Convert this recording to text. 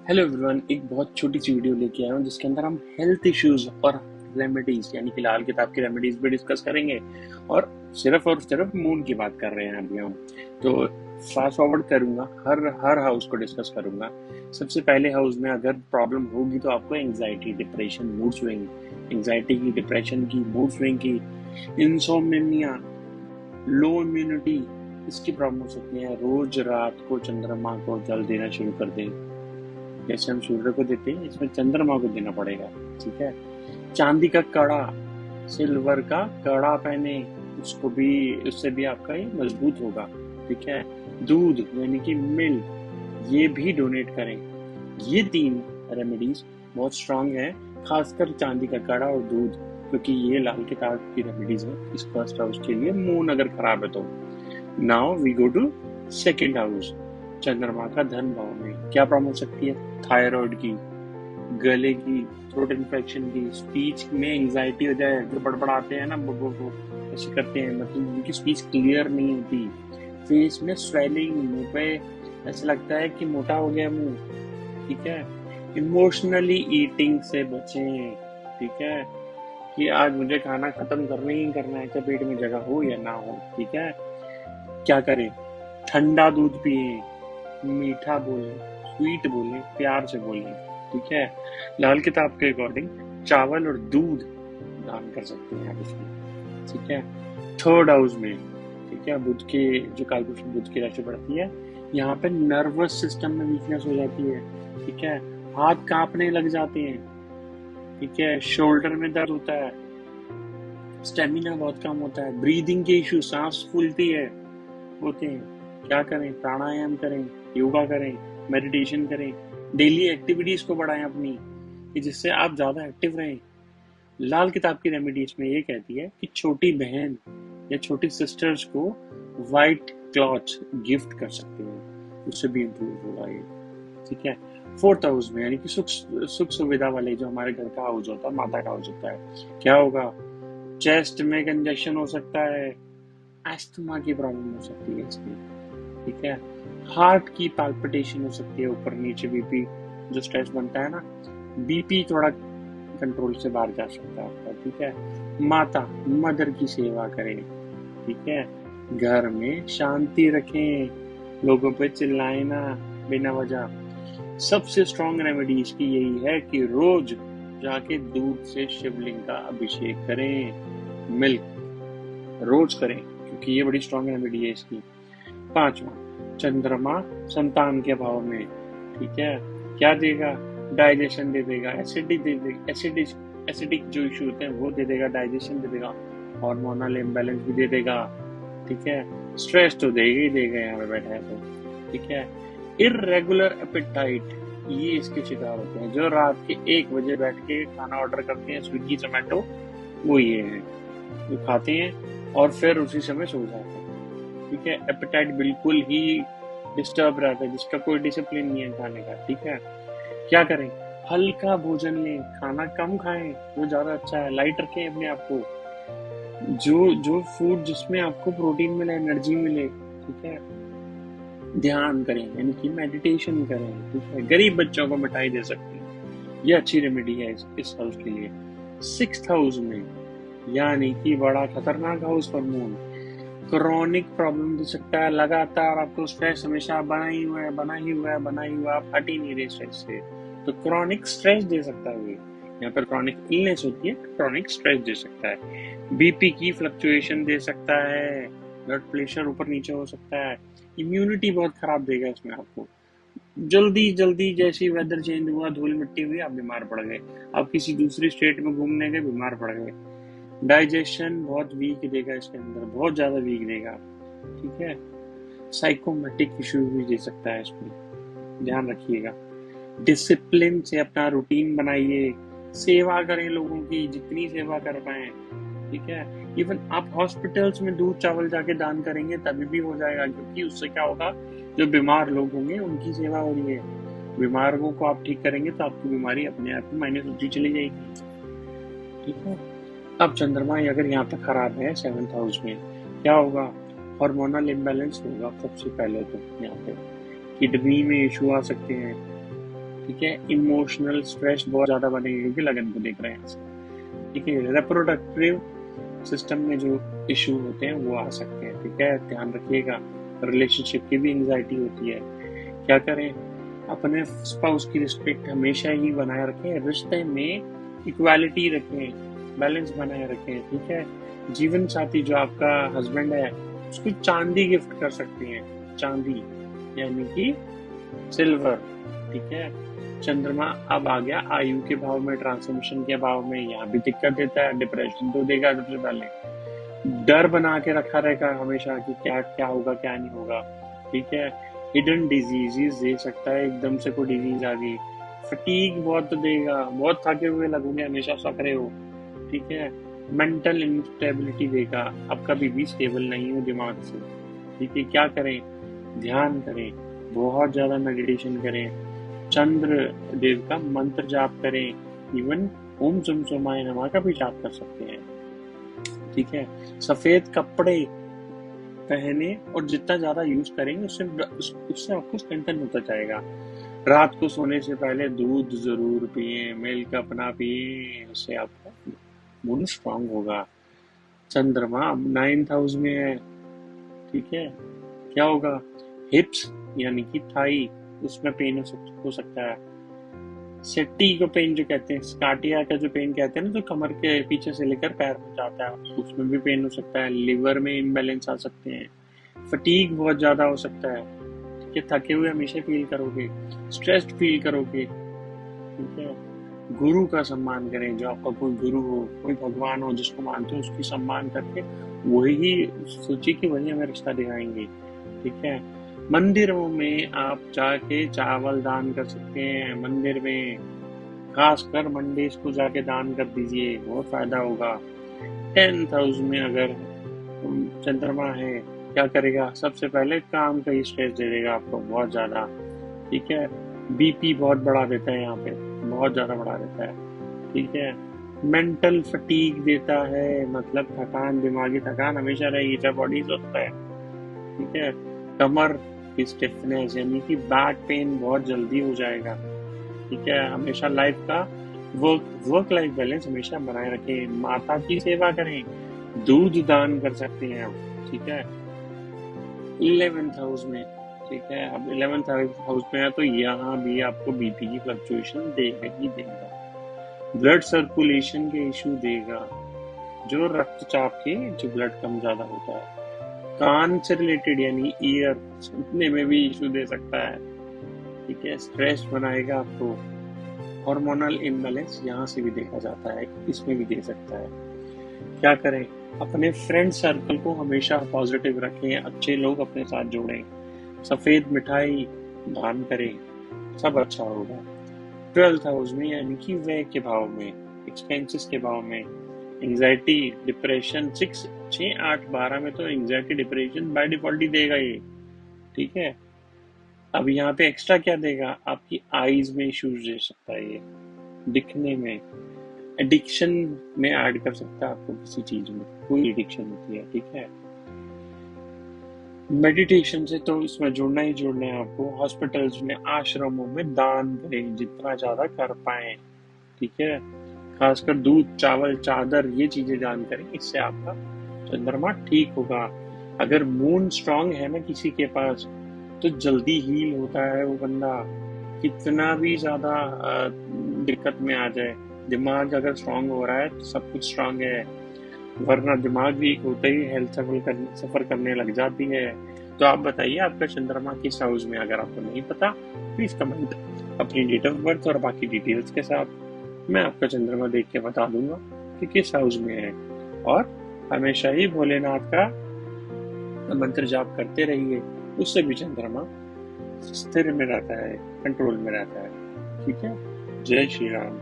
Hello everyone, एक बहुत छोटी सी वीडियो लेके आया हूँ जिसके अंदर हम हेल्थ इश्यूज और रेमेडीज यानी कि लाल किताब की रेमेडीज भी डिस्कस करेंगे और सिर्फ मून की बात कर रहे हैं अभी हम। तो फास्ट फॉरवर्ड करूंगा, हर हर हाउस को डिस्कस करूंगा। सबसे पहले हाउस में अगर प्रॉब्लम होगी तो आपको anxiety, depression, mood swing, anxiety की, डिप्रेशन की, मूड स्विंग की, इंसोम्निया, लो इम्यूनिटी, इसकी प्रॉब्लम हो सकती है। रोज रात को चंद्रमा को जल देना शुरू कर दें, जैसे हम सूर्य को देते हैं इसमें चंद्रमा को देना पड़ेगा। ठीक है। चांदी का कड़ा, सिल्वर का कड़ा पहने, उसको भी, उससे भी आपका ये मजबूत होगा। ठीक है। दूध यानी कि मिल्क, ये भी डोनेट करें। ये तीन रेमेडीज बहुत स्ट्रांग है, खासकर चांदी का कड़ा और दूध, क्योंकि ये लाल किताब की रेमेडीज है इस फर्स्ट हाउस के लिए, मून अगर खराब है तो। Now we go to second house. चंद्रमा का धन भाव में क्या प्रॉब्लम हो सकती है? थायराइड की, गले की, थ्रोट इन्फेक्शन की, स्पीच में एंजाइटी हो जाए, जो बड़बड़ाते हैं ना, वो ऐसे करते हैं, मतलब उनकी स्पीच क्लियर नहीं होती। फेस में स्वेलिंग, मुंह पे ऐसा लगता है कि मोटा हो गया मुंह। ठीक है। इमोशनली ईटिंग से बचें। ठीक है, कि आज मुझे खाना खत्म करना ही करना है, चाहे पेट में जगह हो या ना हो। ठीक है। क्या करें? ठंडा दूध पिए, मीठा बोले, स्वीट बोले, प्यार से बोले। ठीक है। लाल किताब के अकॉर्डिंग चावल और दूध दान कर सकते हैं आप इसमें। ठीक है। थर्ड हाउस में, ठीक है, बुध के, जो कालपुरुष बुध की राशि बढ़ती है, यहाँ पे नर्वस सिस्टम में वीकनेस हो जाती है। ठीक है। हाथ कांपने लग जाते हैं। ठीक है। शोल्डर में दर्द होता है, स्टेमिना बहुत कम होता है, ब्रीदिंग के इश्यू, सांस फूलती है, होते हैं। क्या करें? प्राणायाम करें, योगा करें, मेडिटेशन करें, डेली एक्टिविटीज को बढ़ाएं अपनी, कि जिससे आप ज्यादा एक्टिव रहें। लाल किताब की रेमेडीज में ये कहती है कि छोटी बहन या छोटी सिस्टर्स को वाइट क्लॉथ गिफ्ट कर सकते हैं, उससे भी इम्प्रूव होगा ये। ठीक है। फोर्थ हाउस में यानी कि सुख सुख सुविधा वाले, जो हमारे घर का हाउस होता है, माता का हाउस होता है, क्या होगा? चेस्ट में कंजेशन हो सकता है, एस्थमा की प्रॉब्लम हो सकती है इसमें। ठीक है। हार्ट की पैल्पिटेशन हो सकती है, ऊपर नीचे, बीपी जो स्ट्रेस बनता है ना, बीपी थोड़ा कंट्रोल से बाहर जा सकता है आपका। ठीक है। माता, मदर की सेवा करें। ठीक है। घर में शांति रखें, लोगों पे चिल्लाए ना बिना वजह। सबसे स्ट्रॉन्ग रेमेडी इसकी यही है कि रोज जाके दूध से शिवलिंग का अभिषेक करें, मिल्क रोज करें, क्योंकि ये बड़ी स्ट्रॉन्ग रेमेडी है इसकी। पांचवा, चंद्रमा संतान के भाव में। ठीक है। क्या देगा? डाइजेशन दे देगा, एसिडिक दे देगा, एसिडिक जो इशू होते हैं वो दे देगा, डाइजेशन दे देगा, हार्मोनल इम्बैलेंस भी दे देगा। ठीक है। स्ट्रेस तो देगा ही देगा यहाँ पे बैठा है तो। ठीक है। इरेगुलर एपेटाइट, ये इसके शिकार होते हैं, जो रात के 1 बजे बैठ के खाना ऑर्डर करते हैं, स्विगी जोमेटो, वो ये है, जो खाते हैं और फिर उसी समय सो जाते हैं। ठीक है। एपेटाइट बिल्कुल ही डिस्टर्ब रहता है, जिसका कोई डिसिप्लिन नहीं है खाने का। ठीक है। क्या करें? हल्का भोजन लें, खाना कम खाएं, वो ज्यादा अच्छा है। लाइट रखें अपने आप को, जो जो फूड जिसमें आपको प्रोटीन मिले, एनर्जी मिले। ठीक है। ध्यान करें यानी कि मेडिटेशन करें। ठीक है। गरीब बच्चों को मिठाई दे सकते हैं, ये अच्छी रेमेडी है इस हाउस के लिए। सिक्स्थ हाउस में, यानी कि बड़ा खतरनाक हाउस फॉर मून, क्रॉनिक प्रॉब्लम दे सकता है, लगातार आपको स्ट्रेस हमेशा बना ही हुआ है, बना ही हुआ है, बना ही हुआ है, आप हट ही नहीं रहे स्ट्रेस से, तो क्रॉनिक स्ट्रेस दे सकता है ये। यहाँ पर क्रॉनिक इलनेस होती है, क्रॉनिक स्ट्रेस दे सकता है। बीपी की फ्लक्चुएशन दे सकता है, ब्लड प्रेशर ऊपर नीचे हो सकता है, इम्यूनिटी बहुत खराब देगा इसमें आपको। जल्दी जल्दी जैसे वेदर चेंज हुआ, धूल मिट्टी हुई, आप बीमार पड़ गए, आप किसी दूसरी स्टेट में घूमने गए, बीमार पड़ गए। डाइजेशन बहुत वीक देगा इसके अंदर, बहुत ज्यादा वीक देगा। ठीक है। साइकोमेटिक इश्यू भी दे सकता है इसमें, ध्यान रखिएगा। डिसिप्लिन से अपना रूटीन बनाइए, सेवा करें लोगों की, जितनी सेवा कर पाए। ठीक है। इवन आप हॉस्पिटल्स में दूध चावल जाके दान करेंगे तभी भी हो जाएगा, क्योंकि उससे क्या होगा, जो बीमार लोग होंगे उनकी सेवा हो रही है। बीमारों को आप ठीक करेंगे तो आपकी बीमारी अपने आप ही माइनस होती चली जाएगी। ठीक है। अब चंद्रमा अगर यहाँ पे खराब है सेवंथ हाउस में, क्या होगा? हार्मोनल इम्बैलेंस होगा सबसे पहले तो। यहाँ पे किडनी में इशू आ सकते हैं, ठीक है। इमोशनल स्ट्रेस बहुत ज्यादा बनेगा क्योंकि लगन को देख रहे हैं, ठीक है। रिप्रोडक्टिव सिस्टम में जो इश्यू होते हैं वो आ सकते हैं, ठीक है, ध्यान रखिएगा। रिलेशनशिप की भी एंजाइटी होती है। क्या करें, अपने स्पाउस की रिस्पेक्ट हमेशा ही बनाए रखें, रिश्ते में इक्वालिटी रखें, बैलेंस बनाए रखें, ठीक है। जीवन साथी जो आपका हस्बैंड है उसको चांदी गिफ्ट कर सकते हैं, चांदी यानी कि सिल्वर, ठीक है। चंद्रमा अब आ गया आयु के भाव में, ट्रांसफॉर्मेशन के भाव में, यहाँ भी दिक्कत देता है, डिप्रेशन तो देगा। सबसे पहले डर बना के रखा रहेगा हमेशा कि क्या क्या होगा क्या नहीं होगा, ठीक है। हिडन डिजीजेस दे सकता है, एकदम से कोई डिजीज आ गई। फटीग बहुत देगा, बहुत थके हुए लगोगे, हमेशा सकरे हो, ठीक है। मेंटल इंस्टेबिलिटी देगा, आप कभी भी स्टेबल नहीं हो दिमाग से, ठीक है। क्या करें, ध्यान करें, बहुत ज्यादा मेडिटेशन करें, चंद्र देव का मंत्र जाप करें, इवन ओम सुम सुमाय नमः का भी जाप कर सकते हैं, ठीक है। सफेद कपड़े पहने और जितना ज्यादा यूज करेंगे उससे आपको स्ट्रेंथन होता जाएगा। रात को सोने से पहले दूध जरूर पिए, मिल्क अपना पिए, उससे आपका मूड स्ट्रांग होगा। चंद्रमा 9th हाउस में है, ठीक है। क्या होगा, हिप्स यानी कि थाई, उसमें पेन हो सकता है। सेट्टी को पेन जो कहते हैं, स्काटिया का जो पेन कहते हैं ना, जो कमर के पीछे से लेकर पैर में जाता है, उसमें भी पेन हो सकता है। लिवर में इम्बैलेंस आ सकते हैं। फटीग बहुत ज्यादा हो सकता है, ठीक है। थके हुए हमेशा फील करोगे, स्ट्रेस्ड फील करोगे, ठीक है। गुरु का सम्मान करें, जो आपका कोई गुरु हो, कोई भगवान हो जिसको मानते हो, उसकी सम्मान करके वही सोचिए कि वही हमें रिश्ता दिखाएंगे, ठीक है। मंदिरों में आप जाके चावल दान कर सकते हैं, मंदिर में खासकर मंडेज को जाके दान कर दीजिए, बहुत फायदा होगा। 10th हाउस में अगर चंद्रमा है, क्या करेगा, सबसे पहले काम का ही स्ट्रेस दे देगा आपको बहुत ज्यादा, ठीक है। बीपी बहुत बढ़ा देता है, यहाँ पे बहुत ज्यादा बढ़ा देता है, ठीक है। मेंटल फटीग देता है, मतलब थकान, दिमागी थकान हमेशा रहेगी जब बॉडी सुस्त है, ठीक है। कमर की स्टिफनेस यानी कि बैक पेन बहुत जल्दी हो जाएगा, ठीक है। हमेशा लाइफ का वर्क लाइफ बैलेंस हमेशा बनाए रखें। माता की सेवा करें, दूध दान कर सकते हैं आप, ठीक है। 11th हाउस में, ठीक है, अब 11th हाउस में है तो यहाँ भी आपको बीपी की फ्लक्चुएशन देगा ही देगा। ब्लड सर्कुलेशन के इशू देगा, जो रक्तचाप के, जो ब्लड कम ज्यादा होता है। कान से रिलेटेड यानी ईयर, सुनने में भी इशू दे सकता है, ठीक है। स्ट्रेस बनाएगा आपको। हार्मोनल इम्बैलेंस यहाँ से भी देखा जाता है, इसमें भी दे सकता है। क्या करें, अपने फ्रेंड सर्कल को हमेशा पॉजिटिव रखें, अच्छे लोग अपने साथ जोड़ें, सफेद मिठाई दान करें, सब अच्छा होगा। 12th हाउस में यानी कि व्यय के भाव में, एक्सपेंसेस के भाव में, एंजाइटी, डिप्रेशन, 6, 8, 12 में तो एंजाइटी डिप्रेशन बाय डिफॉल्ट ही देगा ये, ठीक है। अब यहाँ पे एक्स्ट्रा क्या देगा, आपकी आईज में इश्यूज दे सकता है ये, दिखने में, एडिक्शन में ऐड कर सकता है आपको, किसी चीज में कोई एडिक्शन होती है, ठीक है। मेडिटेशन से तो इसमें जुड़ना ही जुड़ना है आपको। हॉस्पिटल्स में, आश्रमों में दान करें जितना ज्यादा कर पाए, ठीक है। खासकर दूध, चावल, चादर, ये चीजें दान करें, इससे आपका चंद्रमा ठीक होगा। अगर मून स्ट्रांग है ना किसी के पास तो जल्दी हील होता है वो बंदा, कितना भी ज्यादा दिक्कत में आ जाए। दिमाग अगर स्ट्रांग हो रहा है तो सब कुछ स्ट्रांग है, वरना दिमाग वीक होते ही हेल्थ सफर करने लग जाती है। तो आप बताइए आपका चंद्रमा किस हाउस में, अगर आपको नहीं पता प्लीज कमेंट अपनी डेट ऑफ बर्थ और बाकी डिटेल्स के साथ, मैं आपका चंद्रमा देख के बता दूंगा कि किस हाउस में है। और हमेशा ही भोलेनाथ का मंत्र जाप करते रहिए, उससे भी चंद्रमा स्थिर में रहता है, कंट्रोल में रहता है, ठीक है। जय श्री राम।